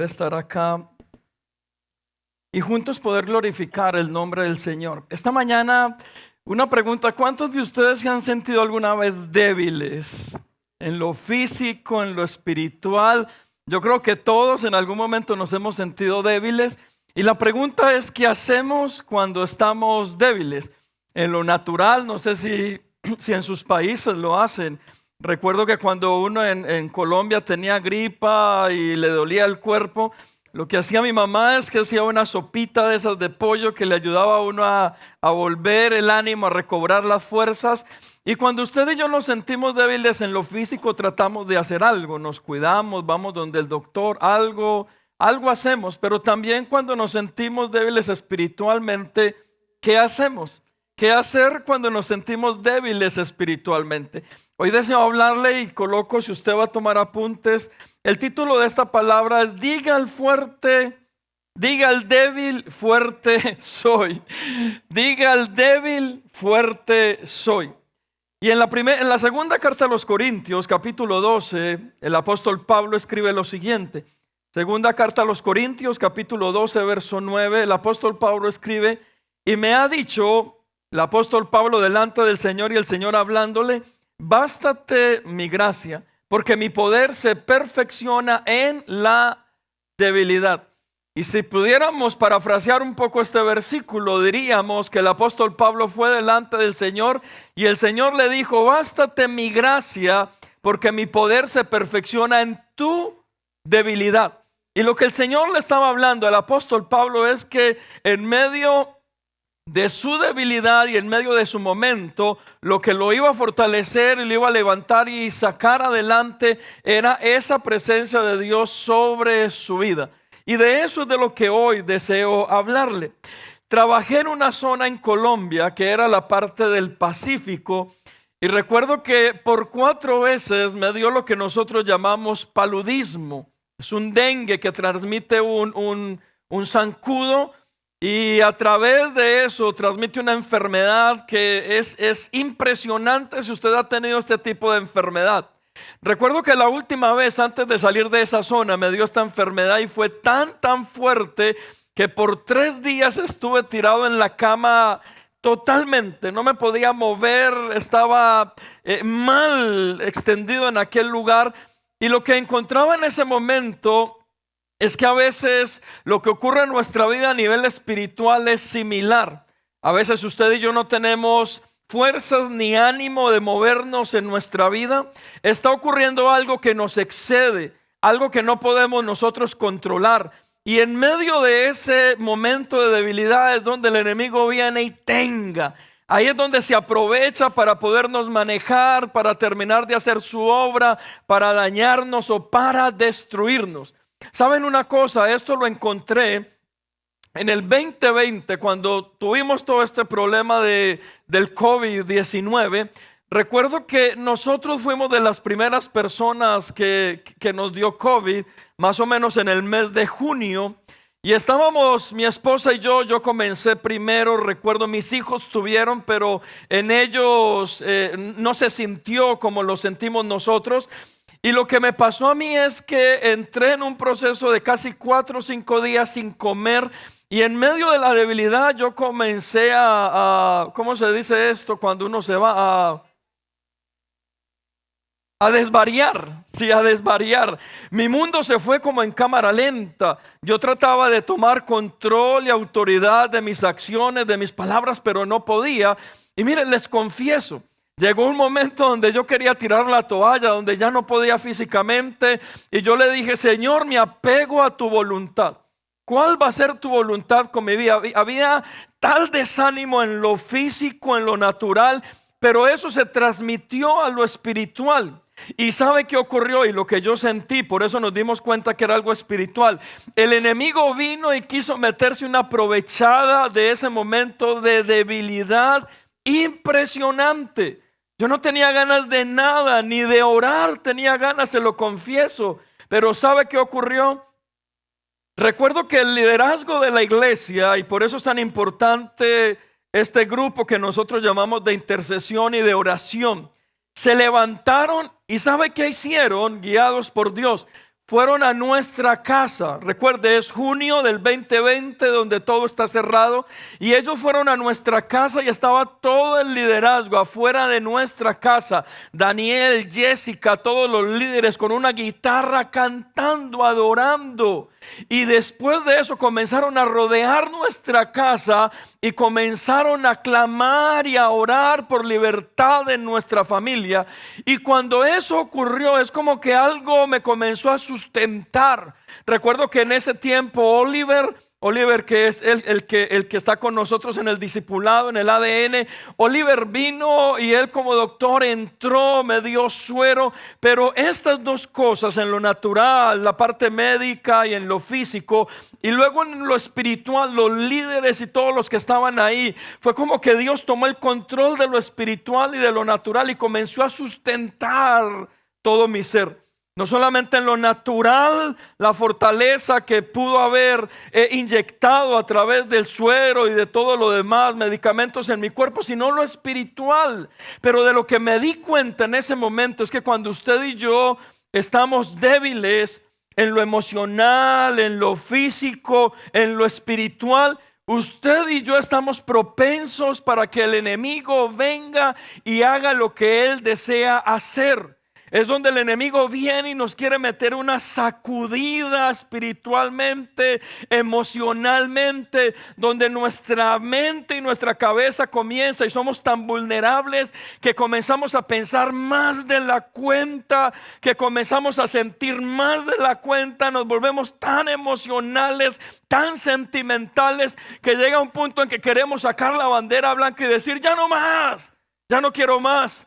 de estar acá y juntos poder glorificar el nombre del Señor. Esta mañana, una pregunta: ¿cuántos de ustedes se han sentido alguna vez débiles en lo físico, en lo espiritual? Yo creo que todos en algún momento nos hemos sentido débiles. Y la pregunta es: ¿qué hacemos cuando estamos débiles? En lo natural, no sé si en sus países lo hacen. Recuerdo que cuando uno en Colombia tenía gripa y le dolía el cuerpo, lo que hacía mi mamá es que hacía una sopita de esas de pollo que le ayudaba a uno a volver el ánimo, a recobrar las fuerzas. Y cuando usted y yo nos sentimos débiles en lo físico, tratamos de hacer algo, nos cuidamos, vamos donde el doctor, algo hacemos. Pero también cuando nos sentimos débiles espiritualmente, ¿qué hacemos? ¿Qué hacer cuando nos sentimos débiles espiritualmente? Hoy deseo hablarle y coloco, si usted va a tomar apuntes, el título de esta palabra es: diga al débil, fuerte soy. Diga al débil, fuerte soy. Y en la segunda carta a los Corintios, capítulo 12, el apóstol Pablo escribe lo siguiente. Segunda carta a los Corintios, capítulo 12, verso 9, el apóstol Pablo escribe: y me ha dicho el apóstol Pablo delante del Señor y el Señor hablándole: bástate mi gracia, porque mi poder se perfecciona en la debilidad. Y si pudiéramos parafrasear un poco este versículo, diríamos que el apóstol Pablo fue delante del Señor y el Señor le dijo: bástate mi gracia, porque mi poder se perfecciona en tu debilidad. Y lo que el Señor le estaba hablando al apóstol Pablo es que en medio de su debilidad y en medio de su momento, lo que lo iba a fortalecer y lo iba a levantar y sacar adelante era esa presencia de Dios sobre su vida. Y de eso es de lo que hoy deseo hablarle. Trabajé en una zona en Colombia que era la parte del Pacífico, y recuerdo que por 4 veces me dio lo que nosotros llamamos paludismo. Es un dengue que transmite un zancudo, y a través de eso transmite una enfermedad que es impresionante si usted ha tenido este tipo de enfermedad. Recuerdo que la última vez antes de salir de esa zona me dio esta enfermedad y fue tan fuerte que por 3 días estuve tirado en la cama totalmente. No me podía mover, estaba mal extendido en aquel lugar. Y lo que encontraba en ese momento es que a veces lo que ocurre en nuestra vida a nivel espiritual es similar. A veces usted y yo no tenemos fuerzas ni ánimo de movernos en nuestra vida. Está ocurriendo algo que nos excede, algo que no podemos nosotros controlar. Y en medio de ese momento de debilidad es donde el enemigo viene y tenga. Ahí es donde se aprovecha para podernos manejar, para terminar de hacer su obra, para dañarnos o para destruirnos. ¿Saben una cosa? Esto lo encontré en el 2020, cuando tuvimos todo este problema del COVID-19. Recuerdo que nosotros fuimos de las primeras personas que nos dio COVID, más o menos en el mes de junio. Y estábamos, mi esposa y yo comencé primero. Recuerdo mis hijos tuvieron, pero en ellos no se sintió como lo sentimos nosotros. Y lo que me pasó a mí es que entré en un proceso de casi 4 o 5 días sin comer. Y en medio de la debilidad yo comencé ¿cómo se dice esto? Cuando uno se va a desvariar. Sí, a desvariar. Mi mundo se fue como en cámara lenta. Yo trataba de tomar control y autoridad de mis acciones, de mis palabras, pero no podía. Y miren, les confieso, llegó un momento donde yo quería tirar la toalla, donde ya no podía físicamente. Y yo le dije: Señor, me apego a tu voluntad. ¿Cuál va a ser tu voluntad con mi vida? Había tal desánimo en lo físico, en lo natural, pero eso se transmitió a lo espiritual. ¿Y sabe qué ocurrió? Y lo que yo sentí, por eso nos dimos cuenta que era algo espiritual. El enemigo vino y quiso meterse una aprovechada de ese momento de debilidad impresionante. Yo no tenía ganas de nada, ni de orar tenía ganas, se lo confieso. Pero ¿sabe qué ocurrió? Recuerdo que el liderazgo de la iglesia, y por eso es tan importante este grupo que nosotros llamamos de intercesión y de oración, se levantaron y ¿sabe qué hicieron? Guiados por Dios, fueron a nuestra casa. Recuerde, es junio del 2020 donde todo está cerrado. Y ellos fueron a nuestra casa y estaba todo el liderazgo afuera de nuestra casa. Daniel, Jessica, todos los líderes con una guitarra cantando, adorando. Y después de eso comenzaron a rodear nuestra casa y comenzaron a clamar y a orar por libertad en nuestra familia. Y cuando eso ocurrió, es como que algo me comenzó a sustentar. Recuerdo que en ese tiempo Oliver, que es el que está con nosotros en el discipulado, en el ADN, Oliver vino y él como doctor entró, me dio suero. Pero estas dos cosas, en lo natural, la parte médica y en lo físico, y luego en lo espiritual, los líderes y todos los que estaban ahí, fue como que Dios tomó el control de lo espiritual y de lo natural y comenzó a sustentar todo mi ser. No solamente en lo natural, la fortaleza que pudo haber inyectado a través del suero y de todo lo demás, medicamentos en mi cuerpo, sino lo espiritual. Pero de lo que me di cuenta en ese momento es que cuando usted y yo estamos débiles en lo emocional, en lo físico, en lo espiritual, usted y yo estamos propensos para que el enemigo venga y haga lo que él desea hacer. Es donde el enemigo viene y nos quiere meter una sacudida espiritualmente, emocionalmente, donde nuestra mente y nuestra cabeza comienza y somos tan vulnerables que comenzamos a pensar más de la cuenta, que comenzamos a sentir más de la cuenta, nos volvemos tan emocionales, tan sentimentales, que llega un punto en que queremos sacar la bandera blanca y decir: ya no más, ya no quiero más.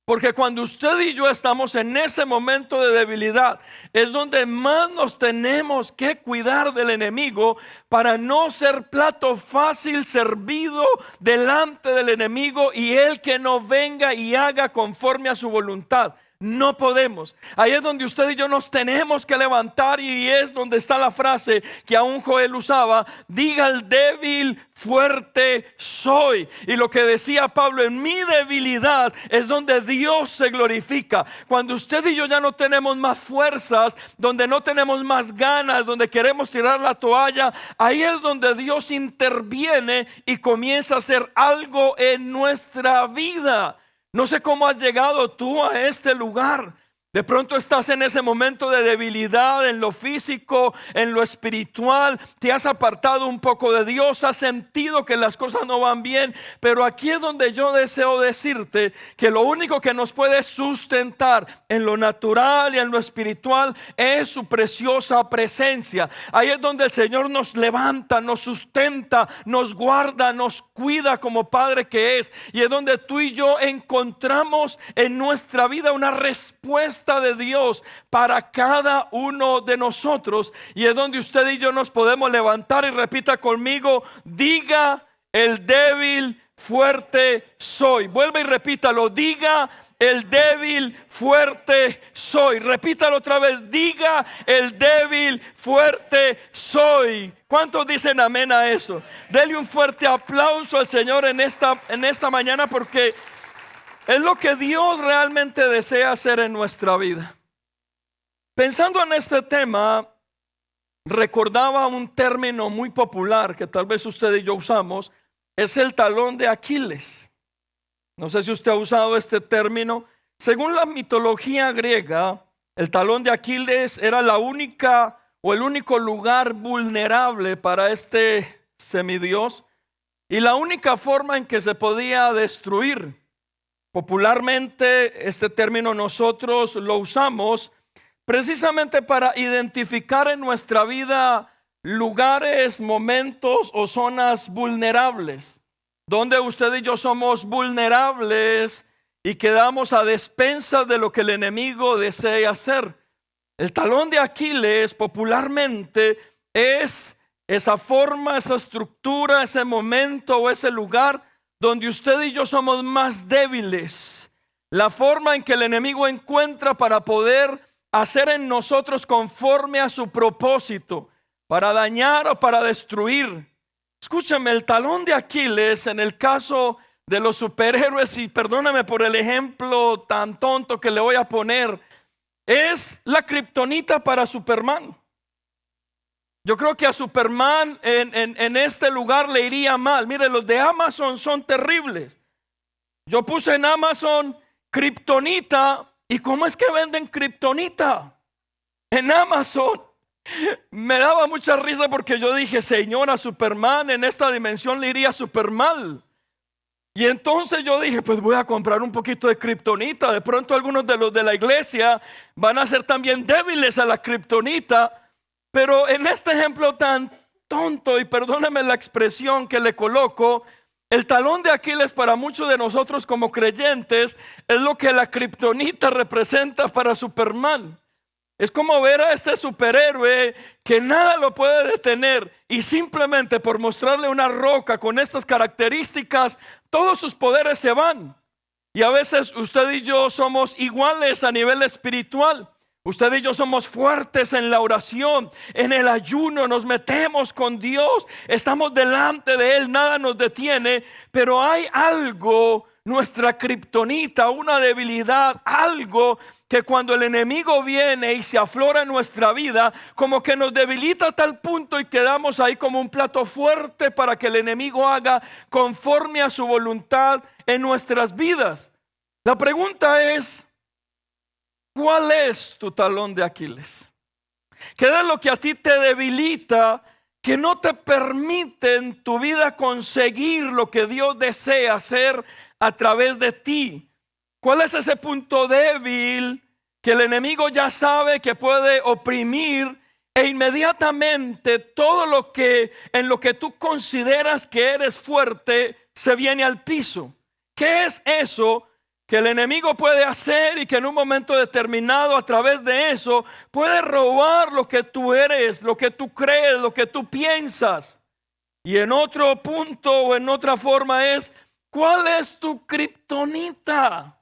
Porque cuando usted y yo estamos en ese momento de debilidad, es donde más nos tenemos que cuidar del enemigo para no ser plato fácil servido delante del enemigo y él que no venga y haga conforme a su voluntad. No podemos. Ahí es donde usted y yo nos tenemos que levantar, y es donde está la frase que aún Joel usaba: diga al débil, fuerte soy. Y lo que decía Pablo: en mi debilidad es donde Dios se glorifica. Cuando usted y yo ya no tenemos más fuerzas, donde no tenemos más ganas, donde queremos tirar la toalla, ahí es donde Dios interviene y comienza a hacer algo en nuestra vida. No sé cómo has llegado tú a este lugar. De pronto estás en ese momento de debilidad en lo físico, en lo espiritual. Te has apartado un poco de Dios, has sentido que las cosas no van bien. Pero aquí es donde yo deseo decirte que lo único que nos puede sustentar en lo natural y en lo espiritual es su preciosa presencia. Ahí es donde el Señor nos levanta, nos sustenta, nos guarda, nos cuida como Padre que es. Y es donde tú y yo encontramos en nuestra vida una respuesta de Dios para cada uno de nosotros. Y es donde usted y yo nos podemos levantar, y repita conmigo: diga el débil, fuerte soy. Vuelve y repítalo: diga el débil, fuerte soy. Repítalo otra vez: diga el débil, fuerte soy. ¿Cuántos dicen amén a eso? Dele un fuerte aplauso al Señor en esta mañana, porque es lo que Dios realmente desea hacer en nuestra vida. Pensando en este tema, recordaba un término muy popular que tal vez usted y yo usamos: es el talón de Aquiles. No sé si usted ha usado este término. Según la mitología griega, el talón de Aquiles era la única o el único lugar vulnerable para este semidios y la única forma en que se podía destruir. Popularmente este término nosotros lo usamos precisamente para identificar en nuestra vida lugares, momentos o zonas vulnerables, donde usted y yo somos vulnerables y quedamos a despensas de lo que el enemigo desea hacer. El talón de Aquiles popularmente es esa forma, esa estructura, ese momento o ese lugar donde usted y yo somos más débiles. La forma en que el enemigo encuentra para poder hacer en nosotros conforme a su propósito, para dañar o para destruir. Escúchame, el talón de Aquiles en el caso de los superhéroes, y perdóname por el ejemplo tan tonto que le voy a poner, es la kriptonita para Superman. Yo creo que a Superman en este lugar le iría mal. Mire, los de Amazon son terribles. Yo puse en Amazon kriptonita. ¿Y cómo es que venden kriptonita en Amazon? Me daba mucha risa porque yo dije, Señor, a Superman en esta dimensión le iría súper mal. Y entonces yo dije, pues voy a comprar un poquito de kriptonita. De pronto algunos de los de la iglesia van a ser también débiles a la kriptonita. Pero en este ejemplo tan tonto, y perdóneme la expresión que le coloco, el talón de Aquiles para muchos de nosotros como creyentes es lo que la kriptonita representa para Superman. Es como ver a este superhéroe que nada lo puede detener, y simplemente por mostrarle una roca con estas características, todos sus poderes se van. Y a veces usted y yo somos iguales a nivel espiritual. Usted y yo somos fuertes en la oración, en el ayuno, nos metemos con Dios, estamos delante de Él, nada nos detiene. Pero hay algo, nuestra kriptonita, una debilidad, algo que cuando el enemigo viene y se aflora en nuestra vida, como que nos debilita a tal punto y quedamos ahí como un plato fuerte para que el enemigo haga conforme a su voluntad en nuestras vidas. La pregunta es, ¿cuál es tu talón de Aquiles? ¿Qué es lo que a ti te debilita, que no te permite en tu vida conseguir lo que Dios desea hacer a través de ti? ¿Cuál es ese punto débil que el enemigo ya sabe que puede oprimir, e inmediatamente todo lo que en lo que tú consideras que eres fuerte se viene al piso? ¿Qué es eso que el enemigo puede hacer y que en un momento determinado a través de eso puede robar lo que tú eres, lo que tú crees, lo que tú piensas? Y en otro punto o en otra forma es, ¿cuál es tu kriptonita?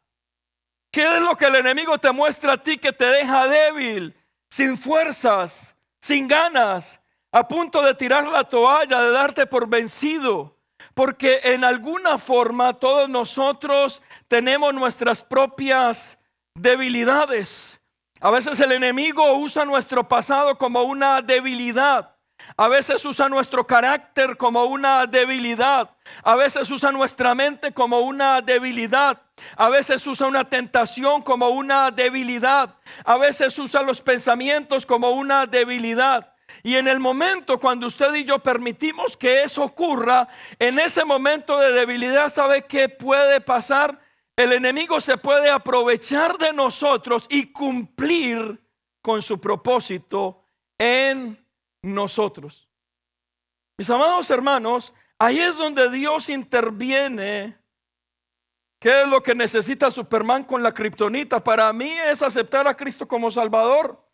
¿Qué es lo que el enemigo te muestra a ti que te deja débil, sin fuerzas, sin ganas, a punto de tirar la toalla, de darte por vencido? Porque en alguna forma todos nosotros tenemos nuestras propias debilidades. A veces el enemigo usa nuestro pasado como una debilidad. A veces usa nuestro carácter como una debilidad. A veces usa nuestra mente como una debilidad. A veces usa una tentación como una debilidad. A veces usa los pensamientos como una debilidad. Y en el momento cuando usted y yo permitimos que eso ocurra, en ese momento de debilidad, ¿sabe qué puede pasar? El enemigo se puede aprovechar de nosotros y cumplir con su propósito en nosotros. Mis amados hermanos, ahí es donde Dios interviene. ¿Qué es lo que necesita Superman con la kriptonita? Para mí es aceptar a Cristo como Salvador.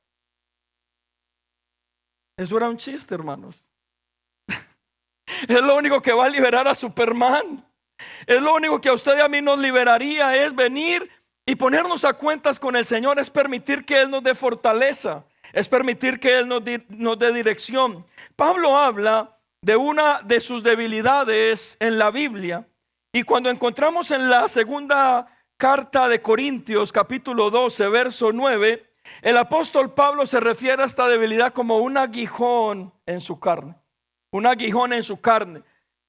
Eso era un chiste, hermanos. Es lo único que va a liberar a Superman. Es lo único que a usted y a mí nos liberaría, es venir y ponernos a cuentas con el Señor. Es permitir que Él nos dé fortaleza, es permitir que Él nos dé dirección. Pablo habla de una de sus debilidades en la Biblia, y cuando encontramos en la segunda carta de Corintios capítulo 12 verso 9, el apóstol Pablo se refiere a esta debilidad como un aguijón en su carne. Un aguijón en su carne.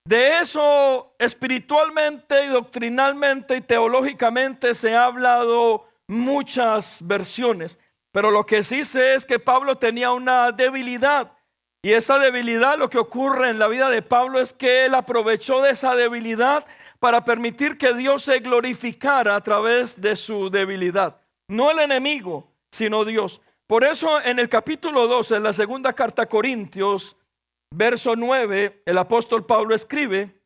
De eso espiritualmente y doctrinalmente y teológicamente se ha hablado muchas versiones. Pero lo que sí sé es que Pablo tenía una debilidad. Y esa debilidad, lo que ocurre en la vida de Pablo es que él aprovechó de esa debilidad para permitir que Dios se glorificara a través de su debilidad. No el enemigo, sino Dios. Por eso en el capítulo 12, en la segunda carta a Corintios, verso 9, el apóstol Pablo escribe: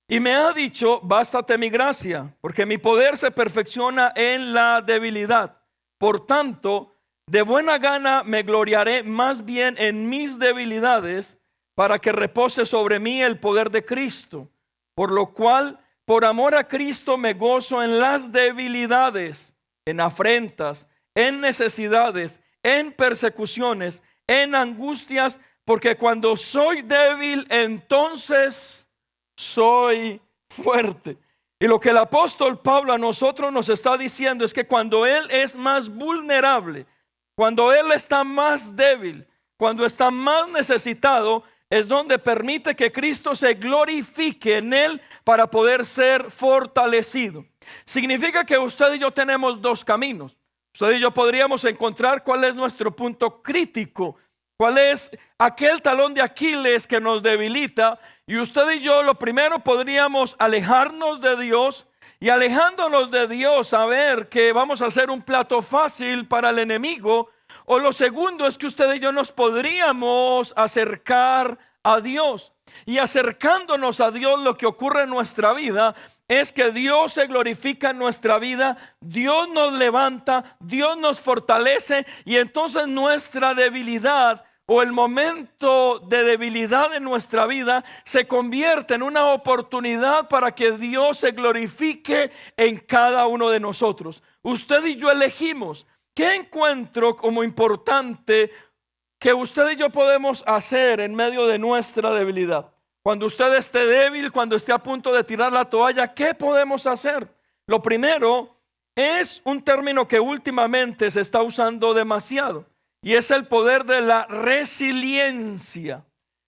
y me ha dicho, bástate mi gracia, porque mi poder se perfecciona en la debilidad. Por tanto, de buena gana me gloriaré más bien en mis debilidades, para que repose sobre mí el poder de Cristo. Por lo cual, por amor a Cristo me gozo en las debilidades, en afrentas, en necesidades, en persecuciones, en angustias, porque cuando soy débil, entonces soy fuerte. Y lo que el apóstol Pablo a nosotros nos está diciendo es que cuando él es más vulnerable, cuando él está más débil, cuando está más necesitado, es donde permite que Cristo se glorifique en él para poder ser fortalecido. Significa que usted y yo tenemos dos caminos. Usted y yo podríamos encontrar cuál es nuestro punto crítico, cuál es aquel talón de Aquiles que nos debilita. Y usted y yo lo primero podríamos alejarnos de Dios, y alejándonos de Dios saber que vamos a hacer un plato fácil para el enemigo. O lo segundo es que usted y yo nos podríamos acercar a Dios. Y acercándonos a Dios, lo que ocurre en nuestra vida es que Dios se glorifica en nuestra vida, Dios nos levanta, Dios nos fortalece, y entonces nuestra debilidad o el momento de debilidad en nuestra vida se convierte en una oportunidad para que Dios se glorifique en cada uno de nosotros. Usted y yo elegimos qué encuentro como importante que usted y yo podemos hacer en medio de nuestra debilidad. Cuando usted esté débil, cuando esté a punto de tirar la toalla, ¿qué podemos hacer? Lo primero es un término que últimamente se está usando demasiado, y es el poder de la resiliencia.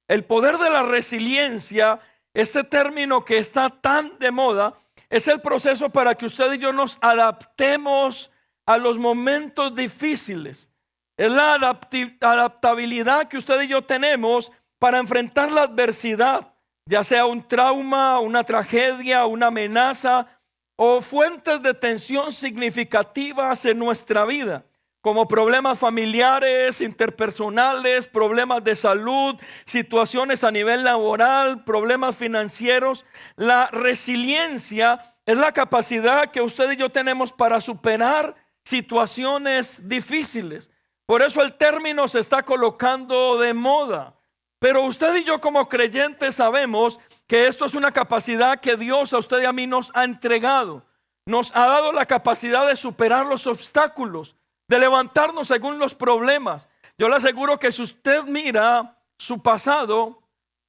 El poder de la resiliencia, este término que está tan de moda, es el proceso para que usted y yo nos adaptemos a los momentos difíciles. Es la adaptabilidad que usted y yo tenemos para enfrentar la adversidad, ya sea un trauma, una tragedia, una amenaza o fuentes de tensión significativas en nuestra vida, como problemas familiares, interpersonales, problemas de salud, situaciones a nivel laboral, problemas financieros. La resiliencia es la capacidad que usted y yo tenemos para superar situaciones difíciles. Por eso el término se está colocando de moda. Pero usted y yo como creyentes sabemos que esto es una capacidad que Dios a usted y a mí nos ha entregado. Nos ha dado la capacidad de superar los obstáculos, de levantarnos según los problemas. Yo le aseguro que si usted mira su pasado,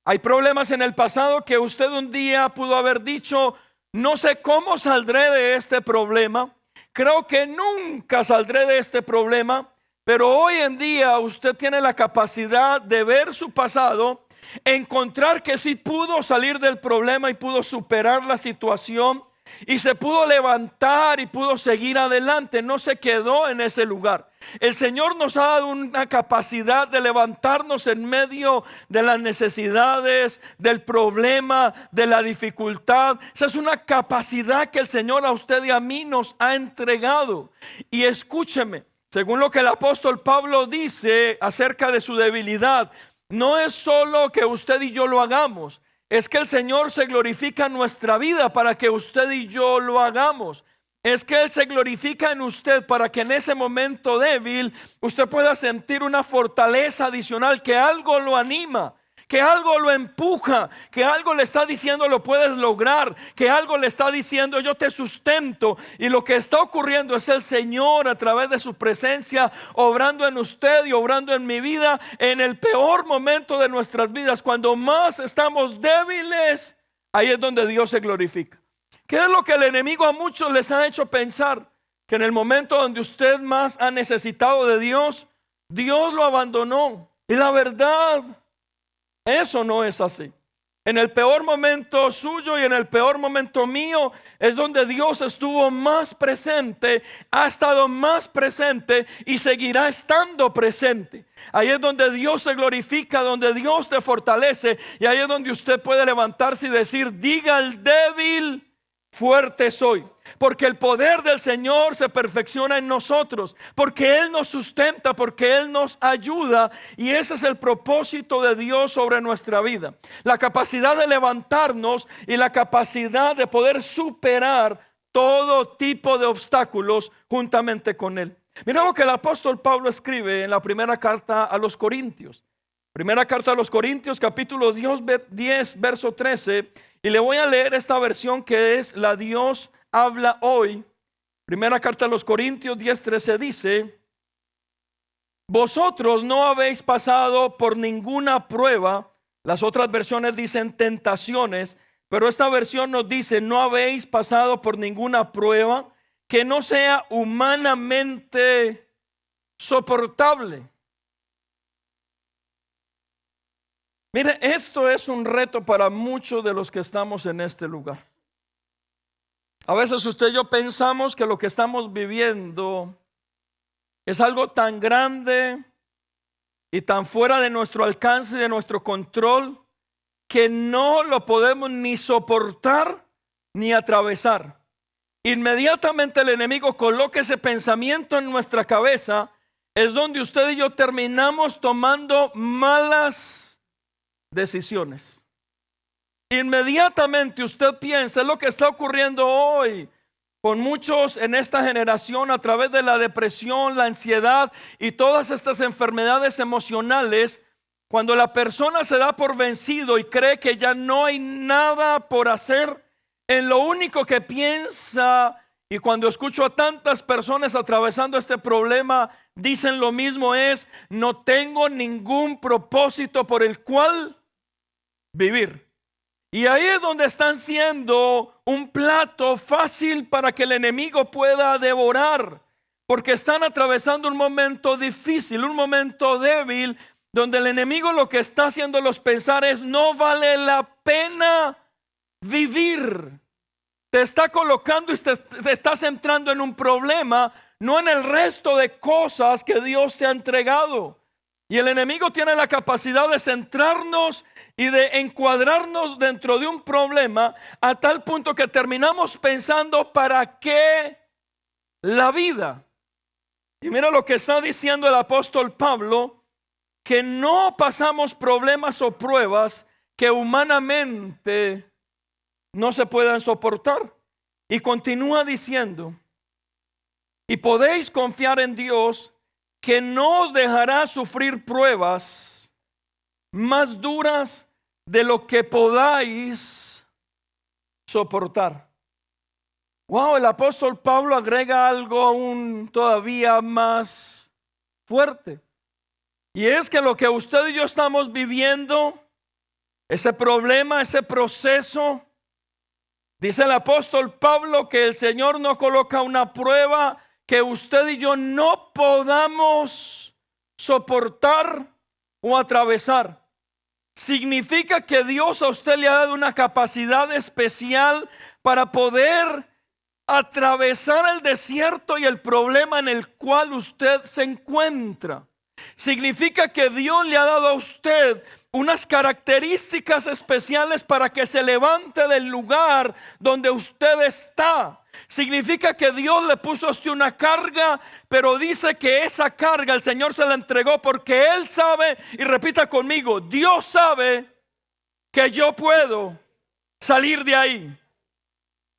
hay problemas en el pasado que usted un día pudo haber dicho: no sé cómo saldré de este problema, creo que nunca saldré de este problema. Pero hoy en día usted tiene la capacidad de ver su pasado, encontrar que sí pudo salir del problema y pudo superar la situación, y se pudo levantar y pudo seguir adelante, no se quedó en ese lugar. El Señor nos ha dado una capacidad de levantarnos en medio de las necesidades, del problema, de la dificultad. Esa es una capacidad que el Señor a usted y a mí nos ha entregado. Y escúcheme, según lo que el apóstol Pablo dice acerca de su debilidad, no es solo que usted y yo lo hagamos, es que el Señor se glorifica en nuestra vida para que usted y yo lo hagamos. Es que Él se glorifica en usted para que en ese momento débil usted pueda sentir una fortaleza adicional, que algo lo anima, que algo lo empuja, que algo le está diciendo lo puedes lograr, que algo le está diciendo yo te sustento. Y lo que está ocurriendo es el Señor a través de su presencia obrando en usted y obrando en mi vida en el peor momento de nuestras vidas. Cuando más estamos débiles, ahí es donde Dios se glorifica. ¿Qué es lo que el enemigo a muchos les ha hecho pensar? Que en el momento donde usted más ha necesitado de Dios, Dios lo abandonó. Y la verdad, eso no es así. En el peor momento suyo y en el peor momento mío es donde Dios estuvo más presente, ha estado más presente y seguirá estando presente. Ahí es donde Dios se glorifica, donde Dios te fortalece, y ahí es donde usted puede levantarse y decir: diga al débil, fuerte soy. Porque el poder del Señor se perfecciona en nosotros, porque Él nos sustenta, porque Él nos ayuda. Y ese es el propósito de Dios sobre nuestra vida: la capacidad de levantarnos y la capacidad de poder superar todo tipo de obstáculos juntamente con Él. Mira lo que el apóstol Pablo escribe en la primera carta a los Corintios. Primera carta a los Corintios, capítulo 10, verso 13. Y le voy a leer esta versión que es la Dios habla hoy. Primera carta a los Corintios 10:13 dice: vosotros no habéis pasado por ninguna prueba. Las otras versiones dicen tentaciones, pero esta versión nos dice: no habéis pasado por ninguna prueba que no sea humanamente soportable. Mire, esto es un reto para muchos de los que estamos en este lugar. A veces usted y yo pensamos que lo que estamos viviendo es algo tan grande y tan fuera de nuestro alcance y de nuestro control que no lo podemos ni soportar ni atravesar. Inmediatamente el enemigo coloca ese pensamiento en nuestra cabeza, es donde usted y yo terminamos tomando malas decisiones. Inmediatamente usted piensa, es lo que está ocurriendo hoy con muchos en esta generación a través de la depresión, la ansiedad y todas estas enfermedades emocionales. Cuando la persona se da por vencido y cree que ya no hay nada por hacer, en lo único que piensa, y cuando escucho a tantas personas atravesando este problema, dicen lo mismo, es: no tengo ningún propósito por el cual vivir. Y ahí es donde están siendo un plato fácil para que el enemigo pueda devorar, porque están atravesando un momento difícil, un momento débil, donde el enemigo lo que está haciéndolos pensar es: no vale la pena vivir. Te está colocando y te estás entrando en un problema, no en el resto de cosas que Dios te ha entregado. Y el enemigo tiene la capacidad de centrarnos y de encuadrarnos dentro de un problema a tal punto que terminamos pensando: ¿para qué la vida? Y mira lo que está diciendo el apóstol Pablo, que no pasamos problemas o pruebas que humanamente no se puedan soportar. Y continúa diciendo: y podéis confiar en Dios, que no os dejará sufrir pruebas más duras de lo que podáis soportar. Wow, el apóstol Pablo agrega algo aún todavía más fuerte. Y es que lo que usted y yo estamos viviendo, ese problema, ese proceso, dice el apóstol Pablo que el Señor no coloca una prueba que usted y yo no podamos soportar o atravesar. Significa que Dios a usted le ha dado una capacidad especial para poder atravesar el desierto y el problema en el cual usted se encuentra. Significa que Dios le ha dado a usted unas características especiales para que se levante del lugar donde usted está. Significa que Dios le puso a usted una carga, pero dice que esa carga el Señor se la entregó porque Él sabe, y repita conmigo: Dios sabe que yo puedo salir de ahí.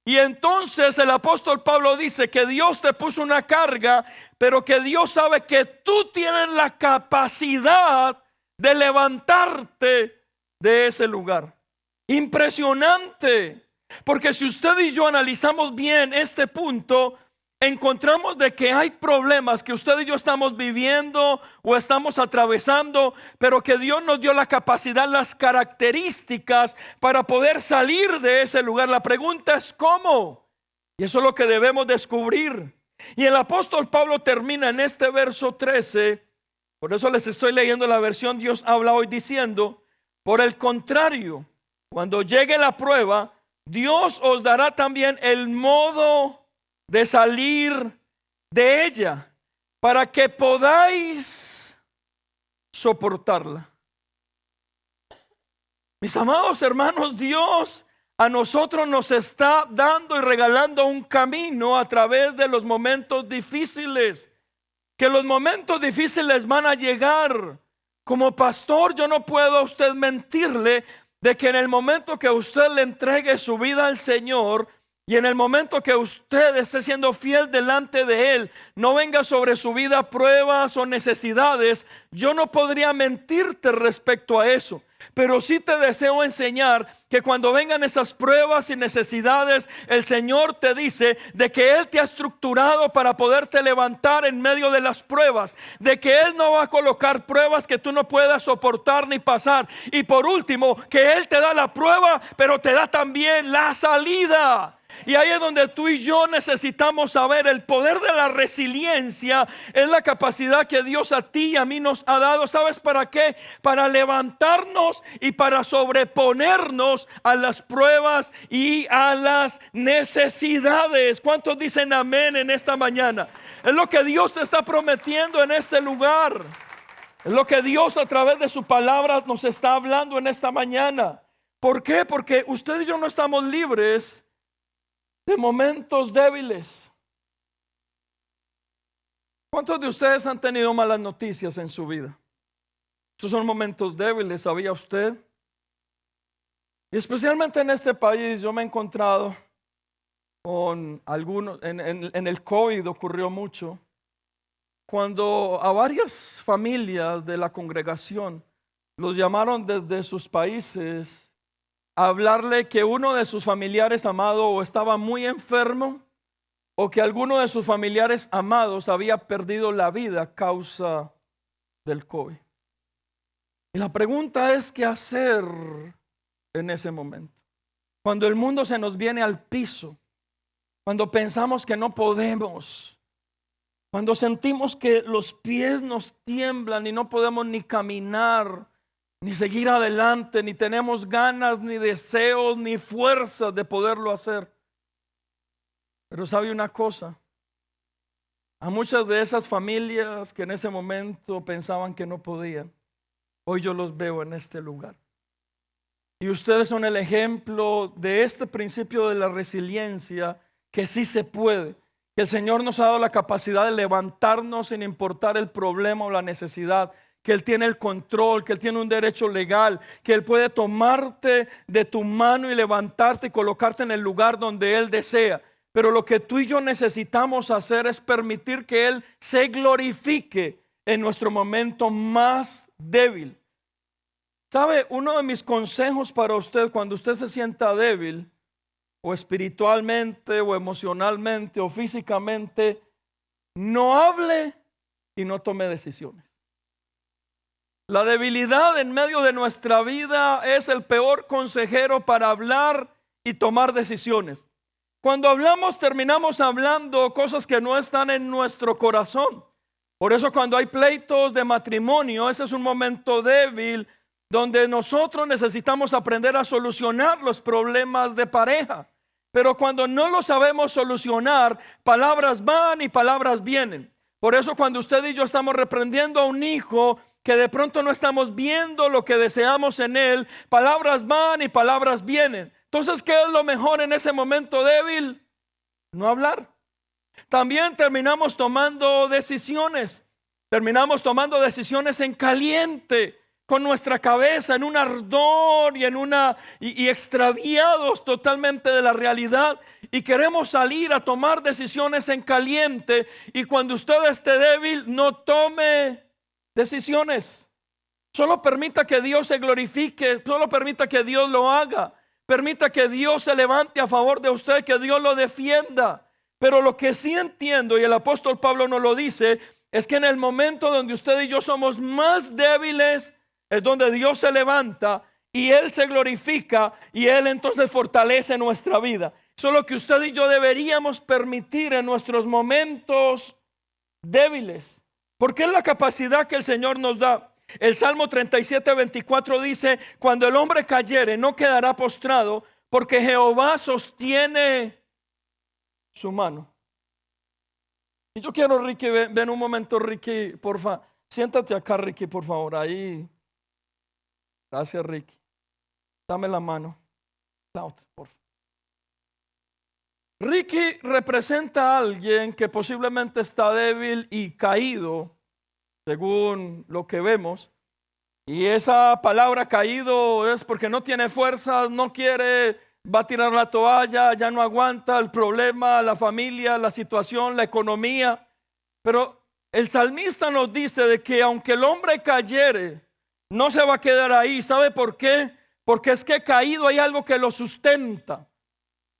Y entonces el apóstol Pablo dice que Dios te puso una carga, pero que Dios sabe que tú tienes la capacidad de levantarte de ese lugar. Impresionante. Porque si usted y yo analizamos bien este punto, encontramos de que hay problemas que usted y yo estamos viviendo o estamos atravesando, pero que Dios nos dio la capacidad, las características para poder salir de ese lugar. La pregunta es ¿cómo? Y eso es lo que debemos descubrir. Y el apóstol Pablo termina en este verso 13. Por eso les estoy leyendo la versión Dios habla hoy, diciendo: por el contrario, cuando llegue la prueba, Dios os dará también el modo de salir de ella, para que podáis soportarla. Mis amados hermanos, Dios a nosotros nos está dando y regalando un camino a través de los momentos difíciles. Que los momentos difíciles van a llegar. Como pastor, yo no puedo a usted mentirle de que en el momento que usted le entregue su vida al Señor y en el momento que usted esté siendo fiel delante de Él, no venga sobre su vida pruebas o necesidades. Yo no podría mentirte respecto a eso. Pero sí te deseo enseñar que cuando vengan esas pruebas y necesidades, el Señor te dice de que Él te ha estructurado para poderte levantar en medio de las pruebas, de que Él no va a colocar pruebas que tú no puedas soportar ni pasar. Y por último, que Él te da la prueba, pero te da también la salida. Y ahí es donde tú y yo necesitamos saber el poder de la resiliencia. Es la capacidad que Dios a ti y a mí nos ha dado. ¿Sabes para qué? Para levantarnos y para sobreponernos a las pruebas y a las necesidades. ¿Cuántos dicen amén en esta mañana? Es lo que Dios te está prometiendo en este lugar. Es lo que Dios a través de su palabra nos está hablando en esta mañana. ¿Por qué? Porque usted y yo no estamos libres de momentos débiles. ¿Cuántos de ustedes han tenido malas noticias en su vida? Esos son momentos débiles, ¿sabía usted? Y especialmente en este país yo me he encontrado con algunos, en el COVID ocurrió mucho, cuando a varias familias de la congregación los llamaron desde sus países a hablarle que uno de sus familiares amados o estaba muy enfermo o que alguno de sus familiares amados había perdido la vida a causa del COVID. Y la pregunta es, ¿qué hacer en ese momento? Cuando el mundo se nos viene al piso, cuando pensamos que no podemos, cuando sentimos que los pies nos tiemblan y no podemos ni caminar, ni seguir adelante, ni tenemos ganas, ni deseos, ni fuerzas de poderlo hacer. Pero sabe una cosa, a muchas de esas familias que en ese momento pensaban que no podían, hoy yo los veo en este lugar. Y ustedes son el ejemplo de este principio de la resiliencia, que sí se puede. Que el Señor nos ha dado la capacidad de levantarnos sin importar el problema o la necesidad. Que Él tiene el control, que Él tiene un derecho legal, que Él puede tomarte de tu mano y levantarte y colocarte en el lugar donde Él desea. Pero lo que tú y yo necesitamos hacer es permitir que Él se glorifique en nuestro momento más débil. ¿Sabe? Uno de mis consejos para usted cuando usted se sienta débil, o espiritualmente, o emocionalmente, o físicamente, no hable y no tome decisiones. La debilidad en medio de nuestra vida es el peor consejero para hablar y tomar decisiones. Cuando hablamos, terminamos hablando cosas que no están en nuestro corazón. Por eso cuando hay pleitos de matrimonio, ese es un momento débil donde nosotros necesitamos aprender a solucionar los problemas de pareja. Pero cuando no lo sabemos solucionar, palabras van y palabras vienen. Por eso cuando usted y yo estamos reprendiendo a un hijo que de pronto no estamos viendo lo que deseamos en él, palabras van y palabras vienen. Entonces, ¿qué es lo mejor en ese momento débil? No hablar. También terminamos tomando decisiones. Terminamos tomando decisiones en caliente, con nuestra cabeza en un ardor y extraviados totalmente de la realidad, y queremos salir a tomar decisiones en caliente. Y cuando usted esté débil, no tome decisiones. Solo permita que Dios se glorifique, solo permita que Dios lo haga, permita que Dios se levante a favor de usted, que Dios lo defienda. Pero lo que sí entiendo, y el apóstol Pablo nos lo dice, es que en el momento donde usted y yo somos más débiles, es donde Dios se levanta y Él se glorifica y Él entonces fortalece nuestra vida. Eso es lo que usted y yo deberíamos permitir en nuestros momentos débiles, porque es la capacidad que el Señor nos da. El Salmo 37:24 dice: cuando el hombre cayere, no quedará postrado, porque Jehová sostiene su mano. Y yo quiero, Ricky, ven un momento, Ricky, porfa. Siéntate acá, Ricky, por favor, ahí. Gracias, Ricky. Dame la mano. La otra, por favor. Ricky representa a alguien que posiblemente está débil y caído, según lo que vemos. Y esa palabra caído es porque no tiene fuerzas, no quiere, va a tirar la toalla, ya no aguanta el problema, la familia, la situación, la economía. Pero el salmista nos dice de que aunque el hombre cayere, no se va a quedar ahí. ¿Sabe por qué? Porque es que caído hay algo que lo sustenta.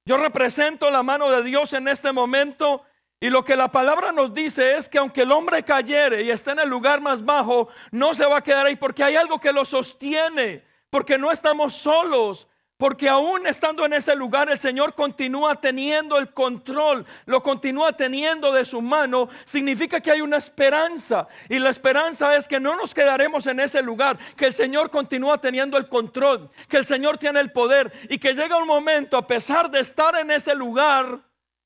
Yo represento la mano de Dios en este momento, y lo que la palabra nos dice es que aunque el hombre cayere y esté en el lugar más bajo, no se va a quedar ahí, porque hay algo que lo sostiene, porque no estamos solos, porque aún estando en ese lugar el Señor continúa teniendo el control, lo continúa teniendo de su mano. Significa que hay una esperanza, y la esperanza es que no nos quedaremos en ese lugar, que el Señor continúa teniendo el control, que el Señor tiene el poder, y que llega un momento, a pesar de estar en ese lugar,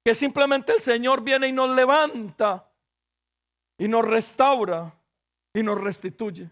que simplemente el Señor viene y nos levanta y nos restaura y nos restituye.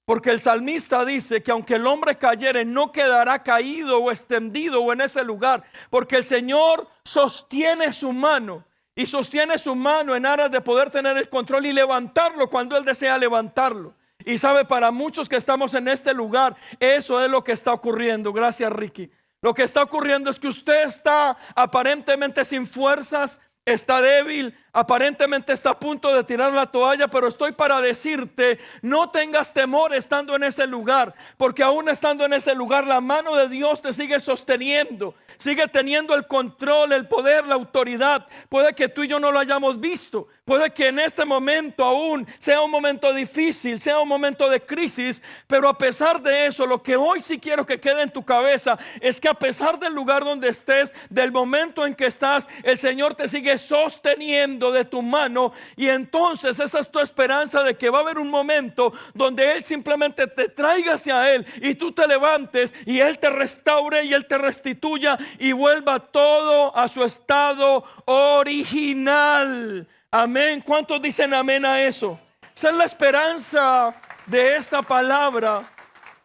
Porque el salmista dice que aunque el hombre cayere, no quedará caído o extendido o en ese lugar, porque el Señor sostiene su mano, y sostiene su mano en aras de poder tener el control y levantarlo cuando Él desea levantarlo. Y sabe, para muchos que estamos en este lugar, eso es lo que está ocurriendo. Gracias, Ricky. Lo que está ocurriendo es que usted está aparentemente sin fuerzas, está débil, aparentemente está a punto de tirar la toalla, pero estoy para decirte, no tengas temor estando en ese lugar, porque aún estando en ese lugar, la mano de Dios te sigue sosteniendo, sigue teniendo el control, el poder, la autoridad. Puede que tú y yo no lo hayamos visto, puede que en este momento aún sea un momento difícil, sea un momento de crisis, pero a pesar de eso, lo que hoy sí quiero que quede en tu cabeza es que a pesar del lugar donde estés, del momento en que estás, el Señor te sigue sosteniendo de tu mano, y entonces esa es tu esperanza de que va a haber un momento donde Él simplemente te traiga hacia Él y tú te levantes y Él te restaure y Él te restituya y vuelva todo a su estado original. Amén. ¿Cuántos dicen amén a eso? Esa es la esperanza de esta palabra,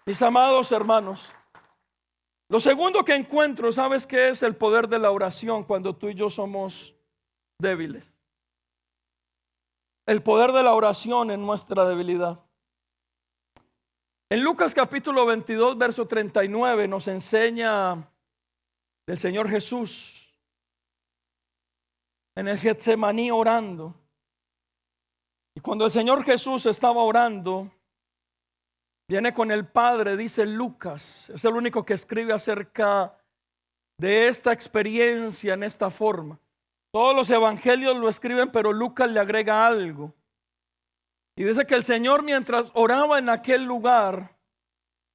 mis amados hermanos. Lo segundo que encuentro, ¿sabes qué es? El poder de la oración cuando tú y yo somos débiles. El poder de la oración en nuestra debilidad. En Lucas capítulo 22, verso 39 nos enseña del Señor Jesús en el Getsemaní orando. Y cuando el Señor Jesús estaba orando, viene con el Padre, dice Lucas, es el único que escribe acerca de esta experiencia en esta forma. Todos los evangelios lo escriben, pero Lucas le agrega algo. Y dice que el Señor, mientras oraba en aquel lugar,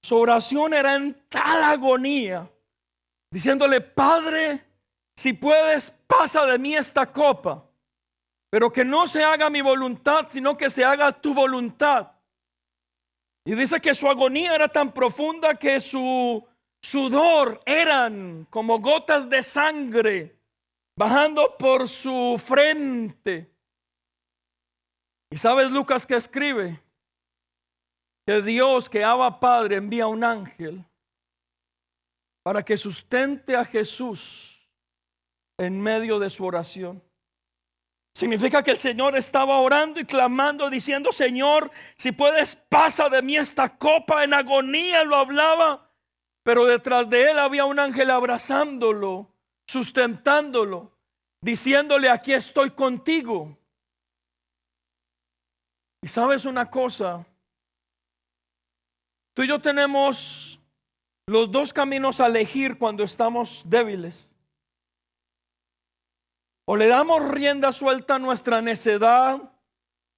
su oración era en tal agonía, diciéndole: Padre, si puedes, pasa de mí esta copa, pero que no se haga mi voluntad, sino que se haga tu voluntad. Y dice que su agonía era tan profunda que su sudor eran como gotas de sangre bajando por su frente. Y sabes, Lucas, que escribe que Dios, que Abba Padre, envía un ángel para que sustente a Jesús en medio de su oración. Significa que el Señor estaba orando y clamando, diciendo: Señor, si puedes, pasa de mí esta copa. En agonía lo hablaba, pero detrás de él había un ángel abrazándolo, sustentándolo, diciéndole: aquí estoy contigo. Y sabes una cosa, tú y yo tenemos los dos caminos a elegir cuando estamos débiles. O le damos rienda suelta a nuestra necedad,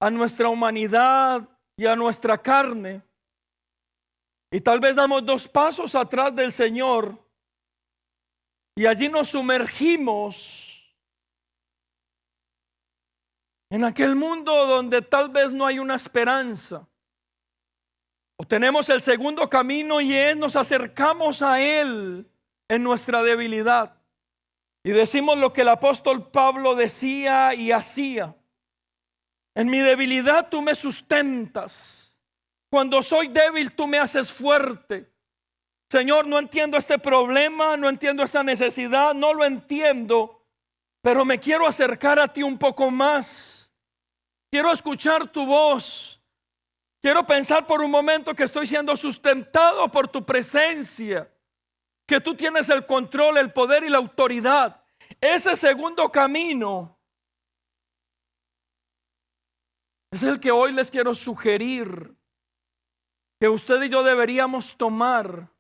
a nuestra humanidad y a nuestra carne, y tal vez damos dos pasos atrás del Señor y allí nos sumergimos en aquel mundo donde tal vez no hay una esperanza. O tenemos el segundo camino, y es: nos acercamos a Él en nuestra debilidad y decimos lo que el apóstol Pablo decía y hacía: en mi debilidad tú me sustentas, cuando soy débil tú me haces fuerte. Señor, no entiendo este problema, no entiendo esta necesidad, no lo entiendo, pero me quiero acercar a ti un poco más. Quiero escuchar tu voz. Quiero pensar por un momento que estoy siendo sustentado por tu presencia, que tú tienes el control, el poder y la autoridad. Ese segundo camino es el que hoy les quiero sugerir que usted y yo deberíamos tomar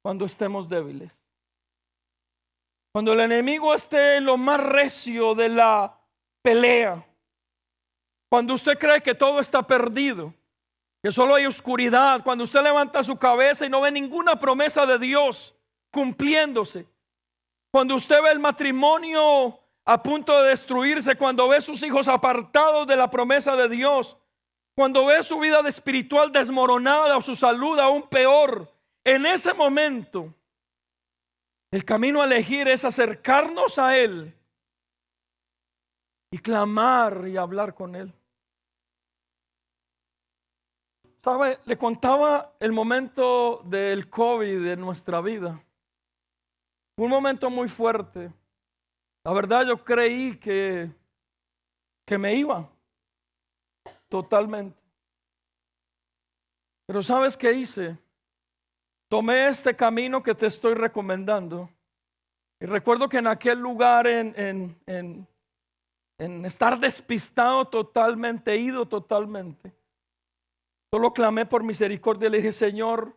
cuando estemos débiles. Cuando el enemigo esté en lo más recio de la pelea. Cuando usted cree que todo está perdido, que solo hay oscuridad. Cuando usted levanta su cabeza y no ve ninguna promesa de Dios cumpliéndose. Cuando usted ve el matrimonio a punto de destruirse. Cuando ve sus hijos apartados de la promesa de Dios. Cuando ve su vida espiritual desmoronada o su salud aún peor. En ese momento, el camino a elegir es acercarnos a Él y clamar y hablar con Él. ¿Sabe? Le contaba el momento del COVID en nuestra vida. Fue un momento muy fuerte. La verdad, yo creí que me iba totalmente. Pero ¿sabes qué hice? Tomé este camino que te estoy recomendando. Y recuerdo que en aquel lugar, en estar despistado totalmente, ido totalmente, solo clamé por misericordia. Le dije, Señor,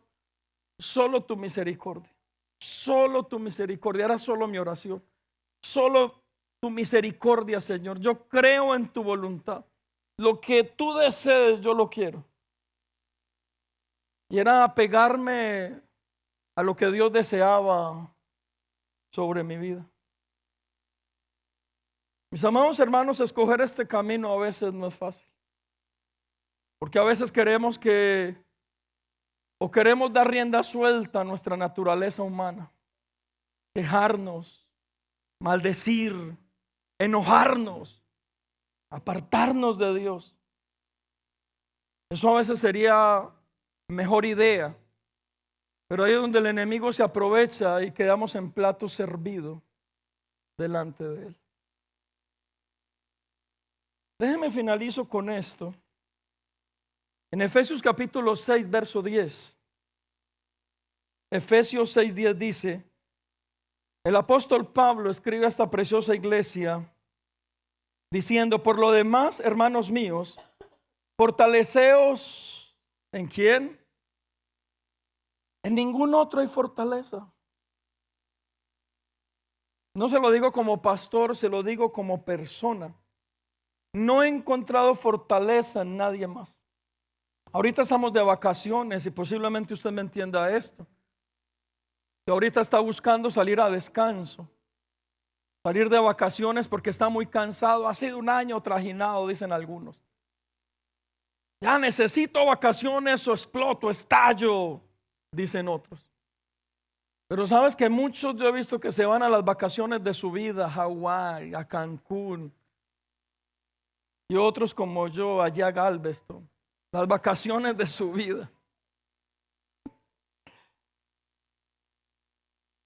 solo tu misericordia. Solo tu misericordia. Era solo mi oración. Solo tu misericordia, Señor. Yo creo en tu voluntad. Lo que tú desees, yo lo quiero. Y era apegarme a lo que Dios deseaba sobre mi vida. Mis amados hermanos, escoger este camino a veces no es fácil. Porque a veces queremos dar rienda suelta a nuestra naturaleza humana. Quejarnos, maldecir, enojarnos, apartarnos de Dios. Eso a veces sería mejor idea. Pero ahí es donde el enemigo se aprovecha y quedamos en plato servido delante de él. Déjeme finalizo con esto. En Efesios capítulo 6, verso 10. Efesios 6:10 dice, el apóstol Pablo escribe a esta preciosa iglesia diciendo, por lo demás, hermanos míos, fortaleceos ¿en quién? En ningún otro hay fortaleza. No se lo digo como pastor, se lo digo como persona. No he encontrado fortaleza en nadie más. Ahorita estamos de vacaciones y posiblemente usted me entienda esto. Que ahorita está buscando salir a descanso. Salir de vacaciones porque está muy cansado. Ha sido un año trajinado, dicen algunos. Ya necesito vacaciones o exploto, estallo, dicen otros. Pero sabes que muchos yo he visto que se van a las vacaciones de su vida, a Hawái, a Cancún. Y otros como yo, allá a Galveston. Las vacaciones de su vida.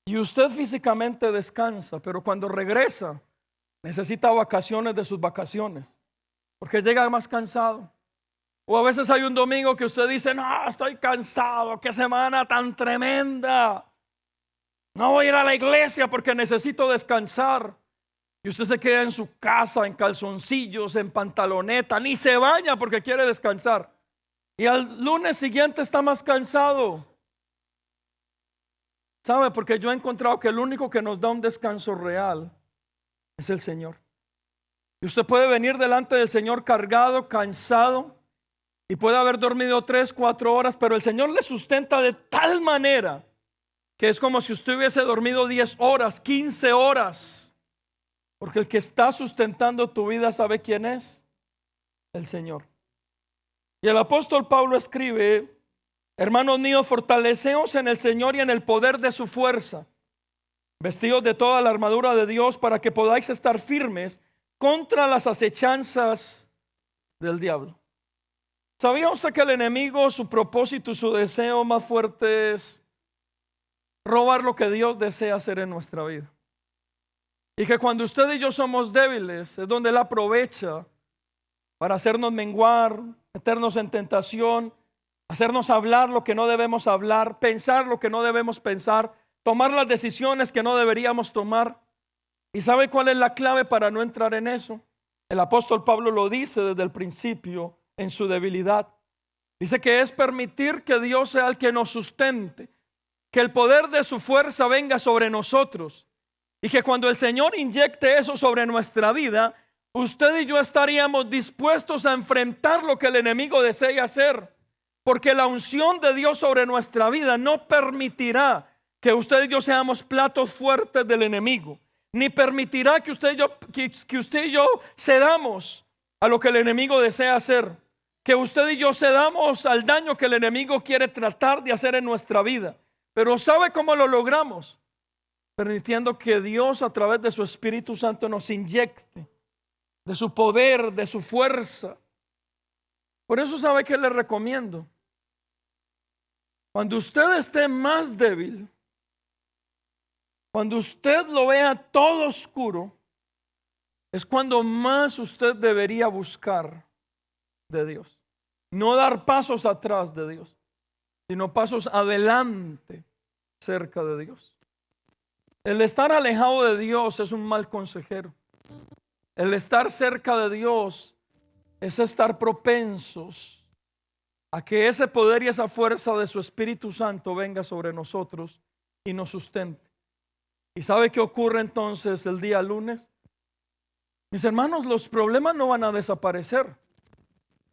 Y usted físicamente descansa, pero cuando regresa necesita vacaciones de sus vacaciones. Porque llega más cansado. O a veces hay un domingo que usted dice, no, estoy cansado, qué semana tan tremenda. No voy a ir a la iglesia porque necesito descansar. Y usted se queda en su casa, en calzoncillos, en pantaloneta, ni se baña porque quiere descansar. Y al lunes siguiente está más cansado. ¿Sabe? Porque yo he encontrado que el único que nos da un descanso real es el Señor. Y usted puede venir delante del Señor cargado, cansado, y puede haber dormido 3, 4 horas, pero el Señor le sustenta de tal manera que es como si usted hubiese dormido 10 horas, 15 horas. Porque el que está sustentando tu vida, ¿sabe quién es? El Señor. Y el apóstol Pablo escribe, hermanos míos, fortaleceos en el Señor y en el poder de su fuerza, vestidos de toda la armadura de Dios para que podáis estar firmes contra las acechanzas del diablo. ¿Sabía usted que el enemigo, su propósito y su deseo más fuerte es robar lo que Dios desea hacer en nuestra vida? Y que cuando usted y yo somos débiles es donde Él aprovecha para hacernos menguar, meternos en tentación, hacernos hablar lo que no debemos hablar, pensar lo que no debemos pensar, tomar las decisiones que no deberíamos tomar. ¿Y sabe cuál es la clave para no entrar en eso? El apóstol Pablo lo dice desde el principio en su debilidad. Dice que es permitir que Dios sea el que nos sustente, que el poder de su fuerza venga sobre nosotros y que cuando el Señor inyecte eso sobre nuestra vida, usted y yo estaríamos dispuestos a enfrentar lo que el enemigo desea hacer, porque la unción de Dios sobre nuestra vida no permitirá que usted y yo seamos platos fuertes del enemigo, ni permitirá que usted y yo cedamos a lo que el enemigo desea hacer, que usted y yo cedamos al daño que el enemigo quiere tratar de hacer en nuestra vida. Pero ¿sabe cómo lo logramos? Permitiendo que Dios a través de su Espíritu Santo nos inyecte de su poder, de su fuerza. Por eso, ¿sabe qué le recomiendo? Cuando usted esté más débil, cuando usted lo vea todo oscuro, es cuando más usted debería buscar de Dios. No dar pasos atrás de Dios, sino pasos adelante cerca de Dios. El estar alejado de Dios es un mal consejero. El estar cerca de Dios es estar propensos a que ese poder y esa fuerza de su Espíritu Santo venga sobre nosotros y nos sustente. ¿Y sabe qué ocurre entonces el día lunes? Mis hermanos, los problemas no van a desaparecer.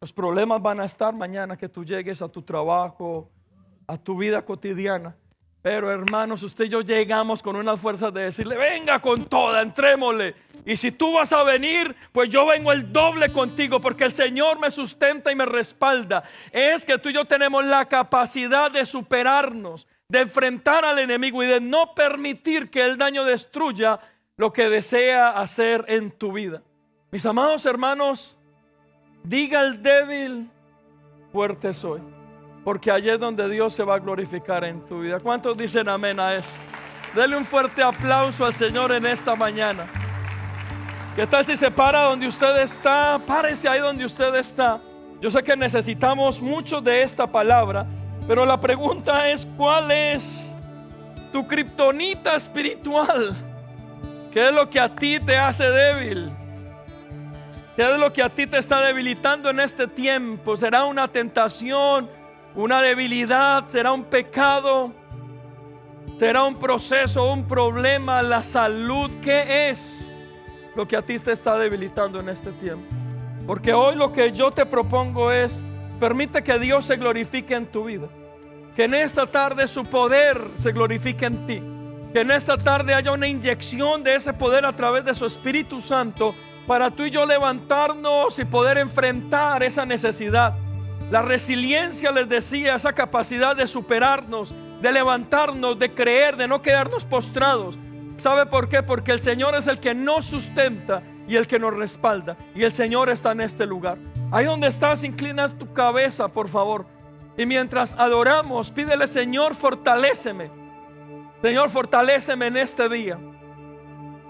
Los problemas van a estar mañana que tú llegues a tu trabajo, a tu vida cotidiana. Pero hermanos, usted y yo llegamos con una fuerza de decirle: venga con toda, entrémosle. Y si tú vas a venir, pues yo vengo el doble contigo, porque el Señor me sustenta y me respalda. Es que tú y yo tenemos la capacidad de superarnos, de enfrentar al enemigo y de no permitir que el daño destruya lo que desea hacer en tu vida. Mis amados hermanos, diga el débil: fuerte soy. Porque allí es donde Dios se va a glorificar en tu vida. ¿Cuántos dicen amén a eso? Dele un fuerte aplauso al Señor en esta mañana. ¿Qué tal si se para donde usted está? Párese ahí donde usted está. Yo sé que necesitamos mucho de esta palabra, pero la pregunta es: ¿cuál es tu kriptonita espiritual? ¿Qué es lo que a ti te hace débil? ¿Qué es lo que a ti te está debilitando en este tiempo? ¿Será una tentación? ¿Una debilidad? ¿Será un pecado? ¿Será un proceso, un problema, la salud? ¿Qué es lo que a ti te está debilitando en este tiempo? Porque hoy lo que yo te propongo es: permite que Dios se glorifique en tu vida, que en esta tarde su poder se glorifique en ti, que en esta tarde haya una inyección de ese poder a través de su Espíritu Santo para tú y yo levantarnos y poder enfrentar esa necesidad. La resiliencia, les decía, esa capacidad de superarnos, de levantarnos, de creer, de no quedarnos postrados. ¿Sabe por qué? Porque el Señor es el que nos sustenta y el que nos respalda. Y el Señor está en este lugar. Ahí donde estás, inclinas tu cabeza, por favor. Y mientras adoramos, pídele: Señor, fortaléceme. Señor, fortaléceme en este día.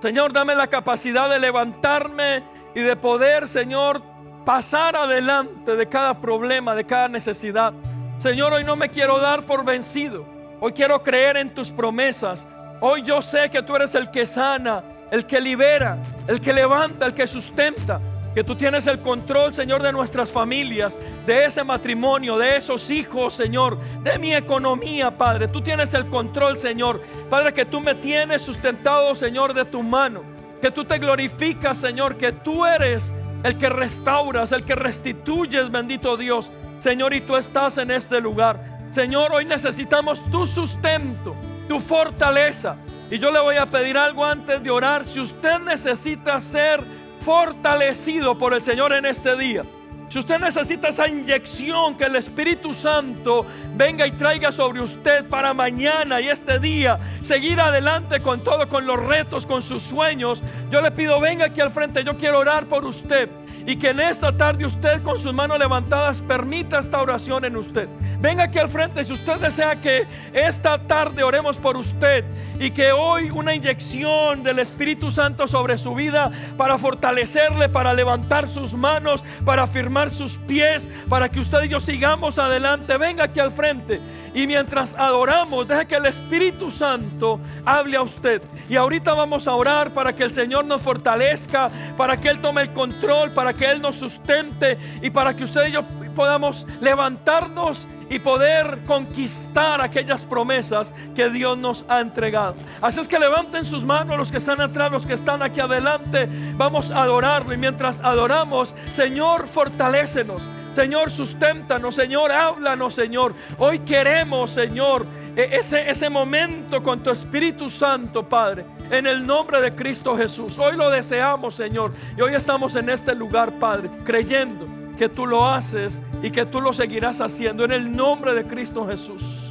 Señor, dame la capacidad de levantarme y de poder, Señor, pasar adelante de cada problema, de cada necesidad. Señor, hoy no me quiero dar por vencido. Hoy quiero creer en tus promesas. Hoy yo sé que tú eres el que sana, el que libera, el que levanta, el que sustenta. Que tú tienes el control, Señor, de nuestras familias, de ese matrimonio, de esos hijos, Señor, de mi economía, Padre. Tú tienes el control, Señor. Padre, que tú me tienes sustentado, Señor, de tu mano. Que tú te glorificas, Señor, que tú eres el que restauras, el que restituyes, bendito Dios. Señor, y tú estás en este lugar. Señor, hoy necesitamos tu sustento, tu fortaleza. Y yo le voy a pedir algo antes de orar. Si usted necesita ser fortalecido por el Señor en este día, si usted necesita esa inyección que el Espíritu Santo venga y traiga sobre usted para mañana y este día seguir adelante con todo, con los retos, con sus sueños, yo le pido: venga aquí al frente. Yo quiero orar por usted. Y que en esta tarde usted, con sus manos levantadas, permita esta oración en usted. Venga aquí al frente si usted desea que esta tarde oremos por usted, y que hoy una inyección del Espíritu Santo sobre su vida para fortalecerle, para levantar sus manos, para afirmar sus pies, para que usted y yo sigamos adelante. Venga aquí al frente. Y mientras adoramos, deje que el Espíritu Santo hable a usted. Y ahorita vamos a orar para que el Señor nos fortalezca, para que Él tome el control, para que Él nos sustente y para que usted y yo podamos levantarnos y poder conquistar aquellas promesas que Dios nos ha entregado. Así es que levanten sus manos los que están atrás, los que están aquí adelante. Vamos a adorarlo, y mientras adoramos, Señor, fortalécenos, Señor, susténtanos, Señor, háblanos, Señor. Hoy queremos, Señor, ese momento con tu Espíritu Santo, Padre, en el nombre de Cristo Jesús. Hoy lo deseamos, Señor, y hoy estamos en este lugar, Padre, creyendo que tú lo haces y que tú lo seguirás haciendo, en el nombre de Cristo Jesús.